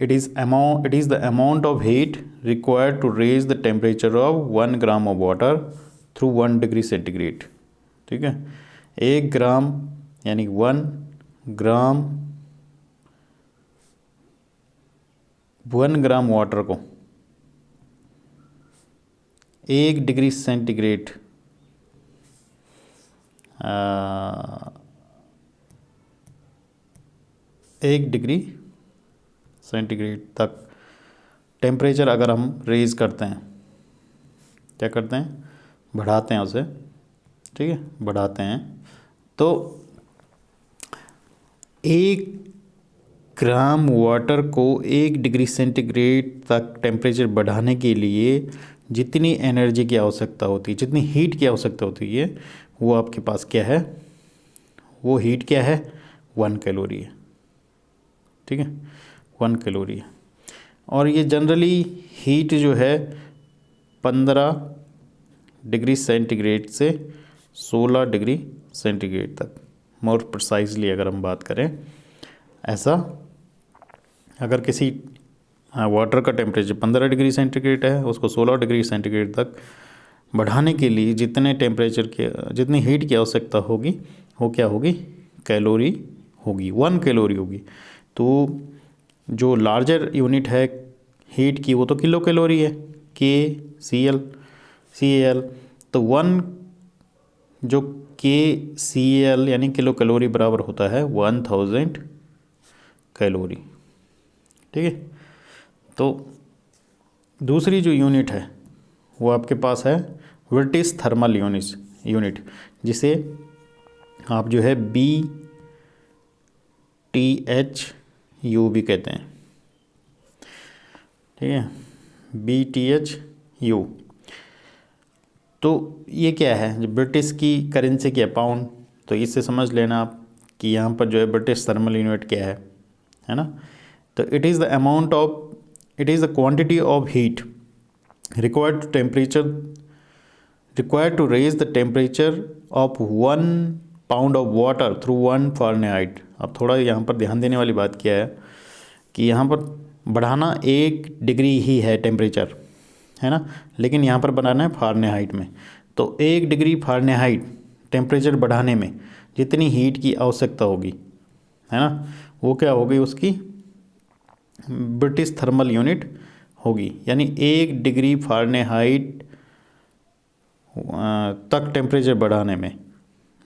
It is the amount of heat required to raise the temperature of 1 gram of water through 1 degree centigrade. ठीक है, 1 ग्राम यानी 1 ग्राम 1 gram water को 1 degree centigrade 1 degree centigrade तक temperature अगर हम rays करते हैं, क्या करते हैं, बढ़ाते हैं उसे, ठीक है, बढ़ाते हैं, तो 1 ग्राम वाटर को 1 डिग्री सेंटीग्रेड तक टेम्परेचर बढ़ाने के लिए जितनी एनर्जी की आवश्यकता होती है, जितनी हीट की आवश्यकता होती है, वो आपके पास क्या है, वो हीट क्या है, 1 कैलोरी है। ठीक है, 1 कैलोरी है। और ये जनरली हीट जो है 15 डिग्री सेंटीग्रेड से 16 डिग्री सेंटीग्रेड तक, मोर प्रिसाइजली अगर हम बात करें, ऐसा अगर किसी वाटर का टेम्परेचर 15 डिग्री सेंटीग्रेड है, उसको 16 डिग्री सेंटीग्रेड तक बढ़ाने के लिए जितने टेम्परेचर के जितनी हीट की आवश्यकता होगी, वो क्या होगी, कैलोरी होगी, 1 कैलोरी होगी। तो जो लार्जर यूनिट है हीट की, वो तो किलो कैलोरी है, KCl। तो 1 जो KCl यानी किलो कैलोरी बराबर होता है 1000 कैलोरी। ठीक है, तो दूसरी जो यूनिट है वो आपके पास है ब्रिटिश थर्मल यूनिट, जिसे आप जो है BTHU भी कहते हैं। ठीक है, BTHU। तो ये क्या है, जो ब्रिटिश की करेंसी क्या, पाउंड, तो इससे समझ लेना आप कि यहाँ पर जो है ब्रिटिश थर्मल यूनिट क्या है ना। तो it is the quantity of heat required to raise the temperature of 1 pound of water through 1 Fahrenheit। अब थोड़ा यहाँ पर ध्यान देने वाली बात क्या है कि यहाँ पर बढ़ाना 1 डिग्री ही है टेम्परेचर, है ना, लेकिन यहाँ पर बनाना है फ़ारेनहाइट में। तो 1 डिग्री फ़ारेनहाइट टेम्परेचर बढ़ाने में जितनी हीट की आवश्यकता होगी, है ना, वो क्या होगी, उसकी ब्रिटिश थर्मल यूनिट होगी। यानी 1 डिग्री फ़ारेनहाइट तक टेम्परेचर बढ़ाने में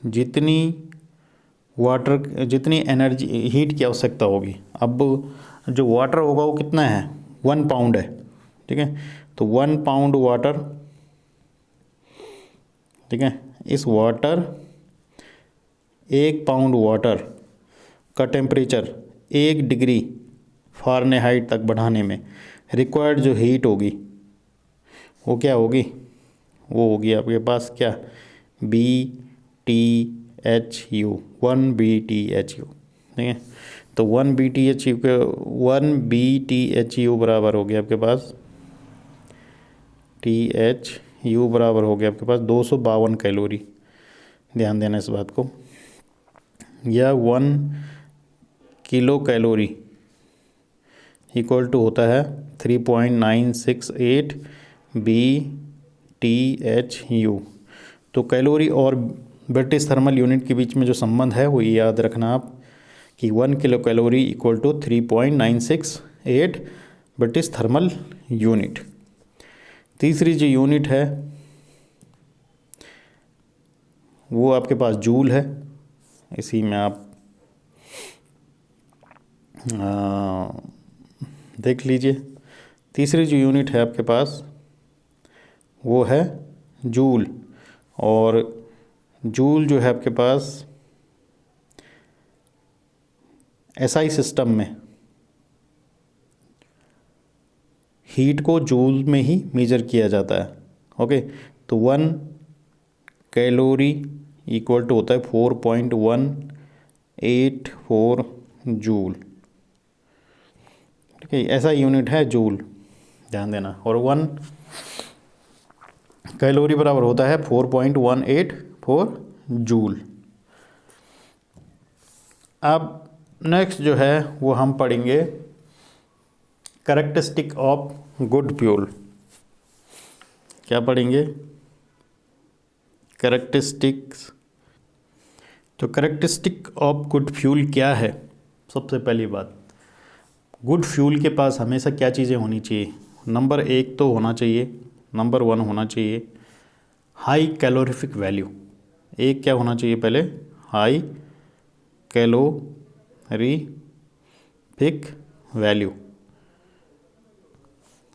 जितनी एनर्जी हीट की आवश्यकता होगी, अब जो वाटर होगा वो कितना है, 1 पाउंड है। ठीक है, तो 1 पाउंड वाटर, ठीक है, इस वाटर 1 पाउंड वाटर का टेम्परेचर 1 डिग्री फ़ारेनहाइट तक बढ़ाने में रिक्वायर्ड जो हीट होगी वो क्या होगी, वो होगी आपके पास क्या, BTHU, 1 BTHU। ठीक है, तो 1 BTHU बराबर हो गया आपके पास, THU बराबर हो गया आपके पास 252 कैलोरी। ध्यान देना इस बात को, या 1 किलो कैलोरी इक्वल टू होता है 3.968 BTHU। तो कैलोरी और ब्रिटिश थर्मल यूनिट के बीच में जो संबंध है वो ये याद रखना आप कि 1 kilo calorie equal to 3.968 British thermal unit. तीसरी जो यूनिट है वो आपके पास जूल है। इसी में आप देख लीजिए, तीसरी जो यूनिट है आपके पास वो है जूल। और जूल जो है आपके पास एसआई सिस्टम में हीट को जूल में ही मेजर किया जाता है। ओके, तो 1 कैलोरी इक्वल टू होता है 4.184 जूल। ठीक है, ऐसा यूनिट है जूल, ध्यान देना। और 1 कैलोरी बराबर होता है 4.184 जूल। अब नेक्स्ट जो है वो हम पढ़ेंगे कैरेक्टरिस्टिक ऑफ गुड फ्यूल, क्या पढ़ेंगे? कैरेक्टरिस्टिक्स। तो कैरेक्टरिस्टिक ऑफ गुड फ्यूल क्या है? सबसे पहली बात, गुड फ्यूल के पास हमेशा क्या चीज़ें होनी चाहिए? नंबर एक तो होना चाहिए, नंबर वन होना चाहिए हाई कैलोरीफिक वैल्यू। एक क्या होना चाहिए पहले? High calorific value.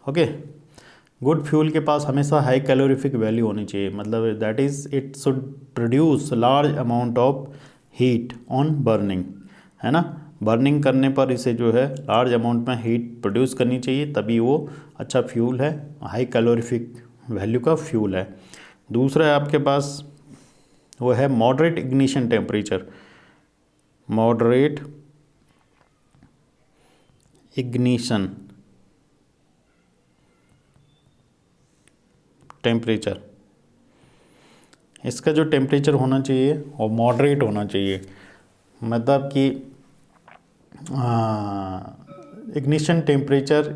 Okay, good fuel के पास हमेशा हाई कैलोरीफिक वैल्यू होनी चाहिए, मतलब that is it should produce large amount of heat on burning, है ना। बर्निंग करने पर इसे जो है लार्ज अमाउंट में हीट प्रोड्यूस करनी चाहिए, तभी वो अच्छा फ्यूल है, हाई कैलोरीफिक वैल्यू का फ्यूल है। दूसरा है आपके पास वो है moderate ignition temperature. Moderate ignition temperature, इसका जो टेम्परेचर होना चाहिए वो मॉडरेट होना चाहिए, मतलब कि इग्निशन टेम्परेचर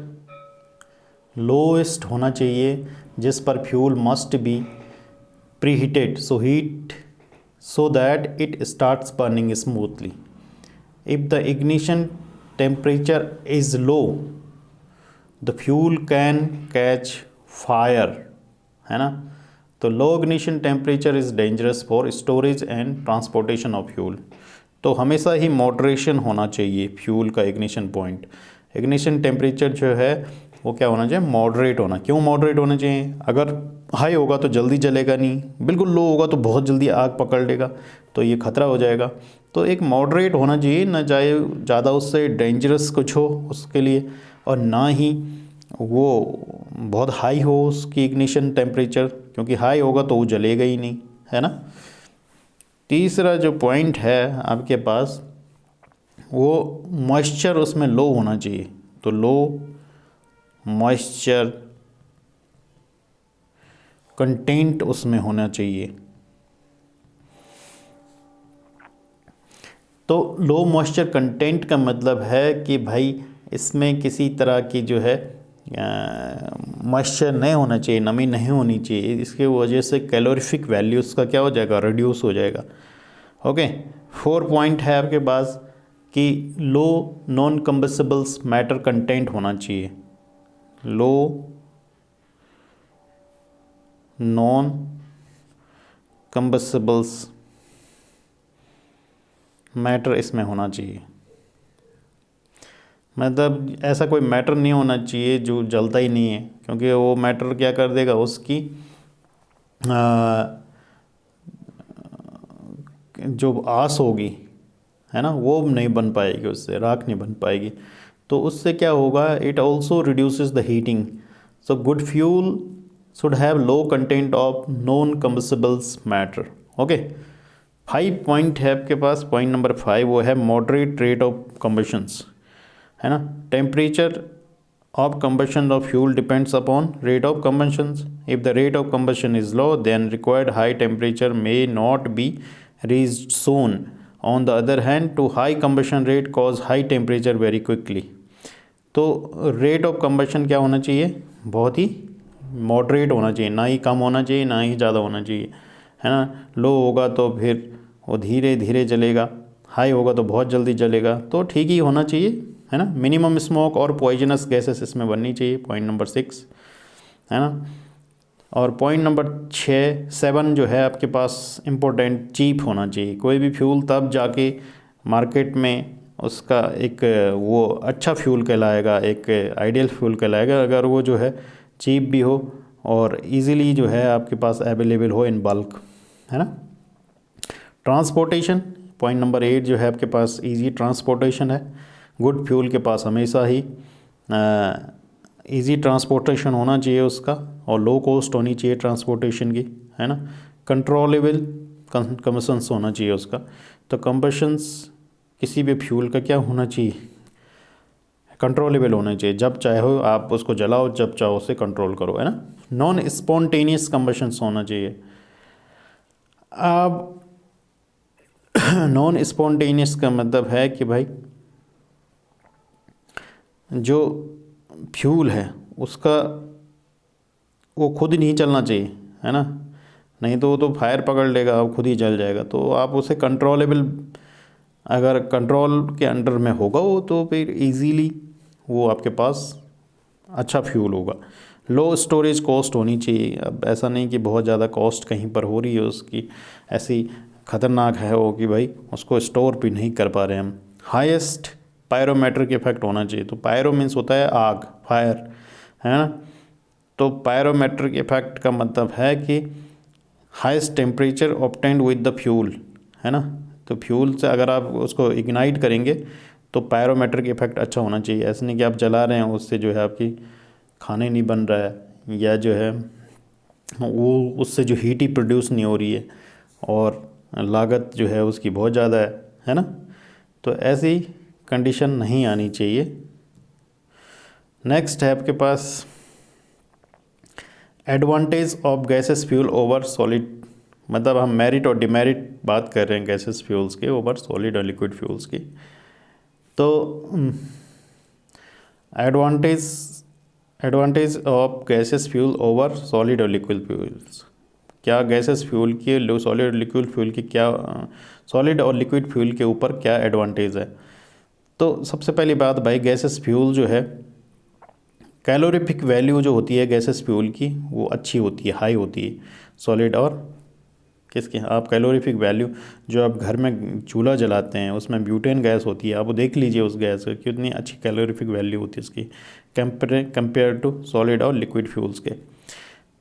लोएस्ट होना चाहिए जिस पर fuel must be preheated so that it starts burning smoothly. If the ignition temperature is low, the fuel can catch fire, है ना। तो लो ignition temperature is dangerous for storage and transportation of fuel. तो हमेशा ही moderation होना चाहिए fuel का ignition point. Ignition temperature जो है वो क्या होना चाहिए? मॉडरेट होना। क्यों मॉडरेट होना चाहिए? अगर हाई होगा तो जल्दी जलेगा नहीं, बिल्कुल लो होगा तो बहुत जल्दी आग पकड़ लेगा, तो ये खतरा हो जाएगा। तो एक मॉडरेट होना चाहिए, ना चाहे ज़्यादा उससे डेंजरस कुछ हो उसके लिए, और ना ही वो बहुत हाई हो उसकी इग्निशन टेम्परेचर, क्योंकि हाई होगा तो वो जलेगा ही नहीं, है ना। तीसरा जो पॉइंट है आपके पास वो मॉइस्चर उसमें लो होना चाहिए। तो लो मॉइस्चर कंटेंट उसमें होना चाहिए। तो लो मॉइस्चर कंटेंट का मतलब है कि भाई इसमें किसी तरह की जो है मॉइस्चर नहीं होना चाहिए, नमी नहीं होनी चाहिए। इसके वजह से कैलोरीफिक वैल्यूज़ का क्या हो जाएगा? रिड्यूस हो जाएगा। ओके, 4 पॉइंट है आपके पास कि लो नॉन कंबस्टिबल्स मैटर कंटेंट होना चाहिए। लो नॉन कंबस्टिबल्स मैटर इसमें होना चाहिए, मतलब ऐसा कोई मैटर नहीं होना चाहिए जो जलता ही नहीं है, क्योंकि वो मैटर क्या कर देगा, उसकी जो आस होगी, है ना, वो नहीं बन पाएगी, उससे राख नहीं बन पाएगी। तो उससे क्या होगा? It also reduces the heating. So good fuel should have low content of non combustibles matter. Okay, 5 point है आपके पास। पॉइंट नंबर 5 वो है मॉडरेट रेट ऑफ कम्बशंस, है ना। Temperature of combustion of fuel depends upon rate of combustion. If the rate of combustion is low, then required high temperature may not be reached soon. On the other hand, too high combustion rate cause high temperature very quickly. तो rate of combustion क्या होना चाहिए? बहुत ही moderate होना चाहिए, ना ही कम होना चाहिए ना ही ज़्यादा होना चाहिए, है ना। लो होगा तो फिर वो धीरे धीरे जलेगा, हाई होगा तो बहुत जल्दी जलेगा, तो ठीक ही होना चाहिए, है ना। मिनिमम स्मोक और पॉइजनस गैसेस इसमें बननी चाहिए, पॉइंट नंबर 6, है ना। और पॉइंट नंबर 7 जो है आपके पास इम्पोर्टेंट, चीप होना चाहिए। कोई भी फ्यूल तब जाके मार्केट में उसका एक वो अच्छा फ्यूल कहलाएगा, एक आइडियल फ्यूल कहलाएगा, अगर वो जो है चीप भी हो और इजीली जो है आपके पास अवेलेबल हो इन बल्क, है ना। ट्रांसपोर्टेशन, पॉइंट नंबर 8 जो है आपके पास इजी ट्रांसपोर्टेशन है। गुड फ्यूल के पास हमेशा ही इजी ट्रांसपोर्टेशन होना चाहिए उसका, और लो कॉस्ट होनी चाहिए ट्रांसपोर्टेशन की, है ना। कंट्रोलेबल कम्बशंस होना चाहिए उसका। तो कम्बशंस किसी भी फ्यूल का क्या होना चाहिए? कंट्रोलेबल होना चाहिए, जब चाहो आप उसको जलाओ, जब चाहो उसे कंट्रोल करो, है ना। नॉन स्पॉन्टेनियस कम्बशंस होना चाहिए। अब नॉन स्पॉन्टेनियस का मतलब है कि भाई जो फ्यूल है उसका वो खुद ही नहीं चलना चाहिए, है ना, नहीं तो वो तो फायर पकड़ लेगा और खुद ही जल जाएगा। तो आप उसे कंट्रोलेबल, अगर कंट्रोल के अंडर में होगा वो, तो फिर इजीली वो आपके पास अच्छा फ्यूल होगा। लो स्टोरेज कॉस्ट होनी चाहिए। अब ऐसा नहीं कि बहुत ज़्यादा कॉस्ट कहीं पर हो रही है उसकी, ऐसी ख़तरनाक है वो कि भाई उसको स्टोर भी नहीं कर पा रहे हम। हाईएस्ट पायरोमेट्रिक इफेक्ट होना चाहिए। तो पायरो मीन्स होता है आग, फायर, है ना। तो पायरोमेट्रिक इफेक्ट का मतलब है कि highest temperature obtained with the fuel, है ना। तो फ्यूल से अगर आप उसको इग्नाइट करेंगे तो पायरोमेट्रिक इफेक्ट अच्छा होना चाहिए। ऐसे नहीं कि आप जला रहे हैं उससे जो है आपकी खाने नहीं बन रहा है, या जो है वो उससे जो हीट ही प्रोड्यूस नहीं हो रही है और लागत जो है उसकी बहुत ज़्यादा है ना। तो ऐसी कंडीशन नहीं आनी चाहिए। नेक्स्ट है आपके पास advantage of gases fuel over solid, मतलब हम मेरिट और डिमेरिट बात कर रहे हैं गैसेस फ्यूल्स के ओवर सॉलिड और लिक्विड फ्यूल्स की। तो advantage of gases fuel over solid और लिक्विड फ्यूल्स, क्या गैसेस फ्यूल के सॉलिड और लिक्विड फ्यूल की क्या सॉलिड और लिक्विड फ्यूल के ऊपर क्या एडवांटेज है। तो सबसे पहली बात भाई, गैसेस फ्यूल जो है कैलोरीफिक वैल्यू जो होती है गैसेस फ्यूल की वो अच्छी होती है, हाई होती है। सॉलिड और किसके, आप कैलोरीफिक वैल्यू जो आप घर में चूल्हा जलाते हैं उसमें ब्यूटेन गैस होती है, आप वो देख लीजिए उस गैस की कितनी अच्छी कैलोरीफिक वैल्यू होती है उसकी कंपेयर टू सॉलिड और लिक्विड फ्यूल्स के।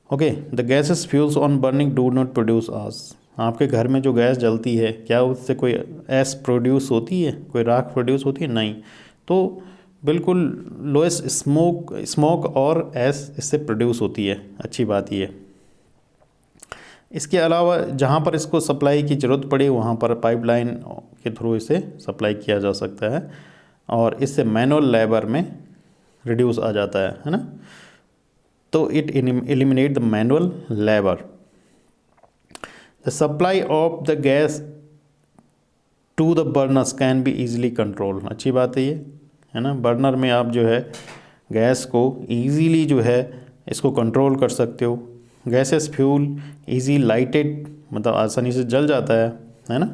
Okay, the gases fuels on burning do not produce ash, आपके घर में जो गैस जलती है क्या उससे कोई एस प्रोड्यूस होती है, कोई राख प्रोड्यूस होती है, नहीं। तो बिल्कुल लोएस्ट स्मोक और एस इससे प्रोड्यूस होती है, अच्छी बात ये। इसके अलावा जहाँ पर इसको सप्लाई की ज़रूरत पड़े वहाँ पर पाइपलाइन के थ्रू इसे सप्लाई किया जा सकता है और इससे मैनुअल लेबर में रिड्यूस आ जाता है ना। तो it eliminate the manual labour. The supply of the gas to the burners can be easily control, अच्छी बात है ये, है ना। बर्नर में आप जो है गैस को ईजीली जो है इसको कंट्रोल कर सकते हो। गैसेस फ्यूल इजी लाइटेड, मतलब आसानी से जल जाता है ना।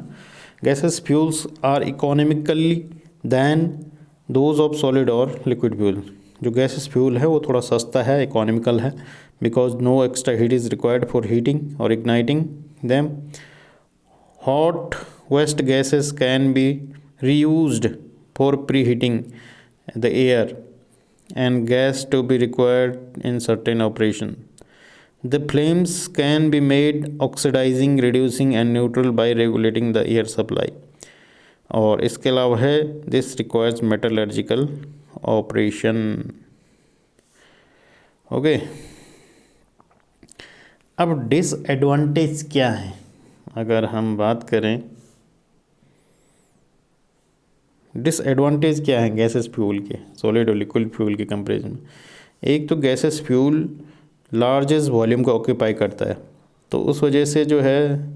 Gases fuels are economically than those of solid और लिक्विड फ्यूल, जो गैसेस फ्यूल है वो थोड़ा सस्ता है, इकोनॉमिकल है, because no extra heat is required for heating और igniting them. Hot waste gases can be reused for pre heating the air and gas to be required in certain operation. The flames can be made oxidizing, reducing and neutral by regulating the air supply. और इसके अलावा है this requires metallurgical operation. Okay, अब disadvantage क्या है अगर हम बात करें, डिसएडवांटेज क्या है गैसेस फ्यूल के सॉलिड और लिक्विड फ्यूल के कंपैरिजन में। एक तो गैसेस फ्यूल लार्जेस्ट वॉल्यूम को ऑक्यूपाई करता है, तो उस वजह से जो है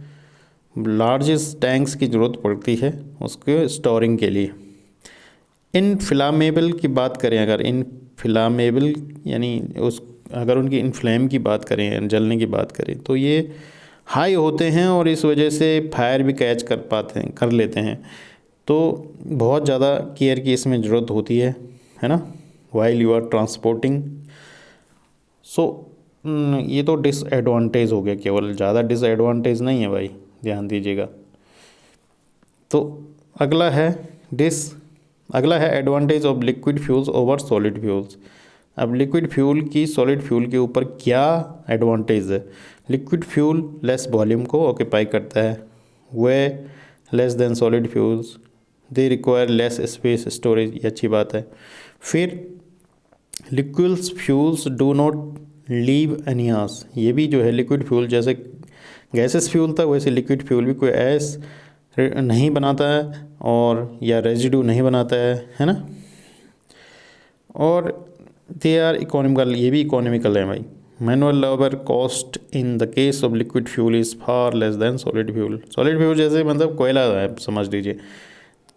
लार्जेस्ट टैंक्स की ज़रूरत पड़ती है उसके स्टोरिंग के लिए। इनफ्लामेबल की बात करें, अगर इनफ्लामेबल यानी उस अगर उनकी इनफ्लेम की बात करें, जलने की बात करें, तो ये हाई होते हैं और इस वजह से फायर भी कैच कर लेते हैं। तो बहुत ज़्यादा केयर की इसमें ज़रूरत होती है ना, वाइल यू आर ट्रांसपोर्टिंग। सो ये तो डिसएडवांटेज हो गया, केवल ज़्यादा डिसएडवांटेज नहीं है भाई, ध्यान दीजिएगा। तो अगला है advantage of liquid fuels over solid fuels. अब लिक्विड फ्यूल की सॉलिड फ्यूल के ऊपर क्या एडवांटेज है। लिक्विड फ्यूल लेस वॉल्यूम को ऑक्यूपाई करता है, weigh less than solid fuels, they require less space storage, ये अच्छी बात है। फिर liquid fuels do not leave any ash, ये भी जो है लिक्विड फ्यूल जैसे गैसेस फ्यूल था वैसे लिक्विड फ्यूल भी कोई ऐस नहीं बनाता है और या रेजिड्यू नहीं बनाता है ना। और दे आर इकोनॉमिकल, ये भी इकोनॉमिकल है भाई। Manual labour cost in the case of liquid fuel is far less than solid fuel. Solid fuel जैसे मतलब कोयला है समझ लीजिए,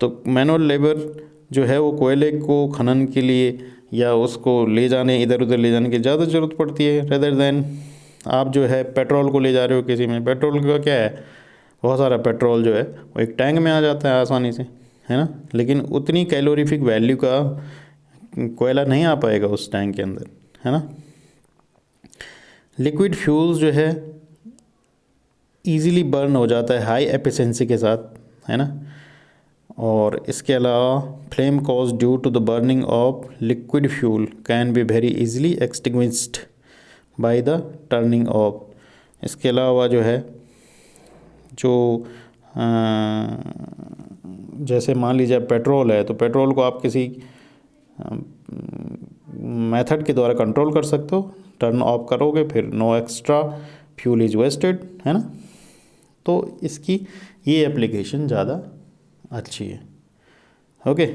तो मैनुअल लेबर जो है वो कोयले को खनन के लिए या उसको ले जाने, इधर उधर ले जाने की ज़्यादा ज़रूरत पड़ती है, रेदर देन आप जो है पेट्रोल को ले जा रहे हो किसी में। पेट्रोल का क्या है, बहुत सारा पेट्रोल जो है वो एक टैंक में आ जाता है आसानी से, है ना, लेकिन उतनी कैलोरीफिक वैल्यू का कोयला नहीं आ पाएगा उस टैंक के अंदर, है ना। लिक्विड फ्यूल्स जो है इजीली बर्न हो जाता है हाई एफिशिएंसी के साथ, है ना। और इसके अलावा flame cause due to the burning of liquid fuel can be very easily extinguished by the turning off. इसके अलावा जो है जो जैसे मान लीजिए पेट्रोल है, तो पेट्रोल को आप किसी मेथड के द्वारा कंट्रोल कर सकते हो, टर्न ऑफ करोगे फिर no extra fuel is wasted, है ना। तो इसकी ये एप्लीकेशन ज़्यादा अच्छी है। ओके।